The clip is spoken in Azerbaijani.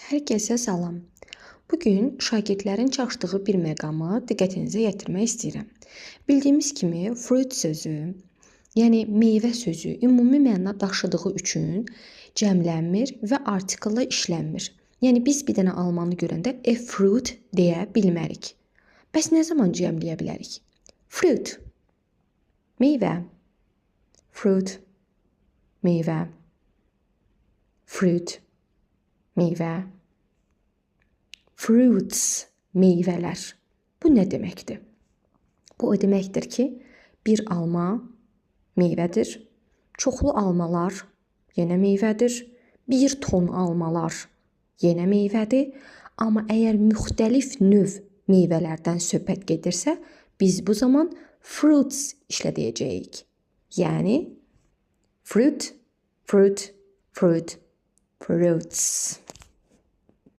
Hər kəsə salam. Bugün şagirdlərin çalışdığı bir məqamı diqqətinizə yetirmək istəyirəm. Bildiyimiz kimi fruit sözü, yəni meyvə sözü ümumi məna daşıdığı üçün cəmlənmir və artikulla işlənmir. Yəni biz bir dənə almanı görəndə a fruit deyə bilmərik. Bəs nə zaman cəmləyə bilərik? Fruit, meyvə. Fruit, meyvə. Fruit, meyvə. Fruits, meyvələr. Bu nə deməkdir? Bu o deməkdir ki, bir alma meyvədir, çoxlu almalar yenə meyvədir, bir ton almalar yenə meyvədir. Amma əgər müxtəlif növ meyvələrdən söhbət gedirsə, biz bu zaman fruits işlədəcəyik. Yəni fruit, fruit, fruit, fruits.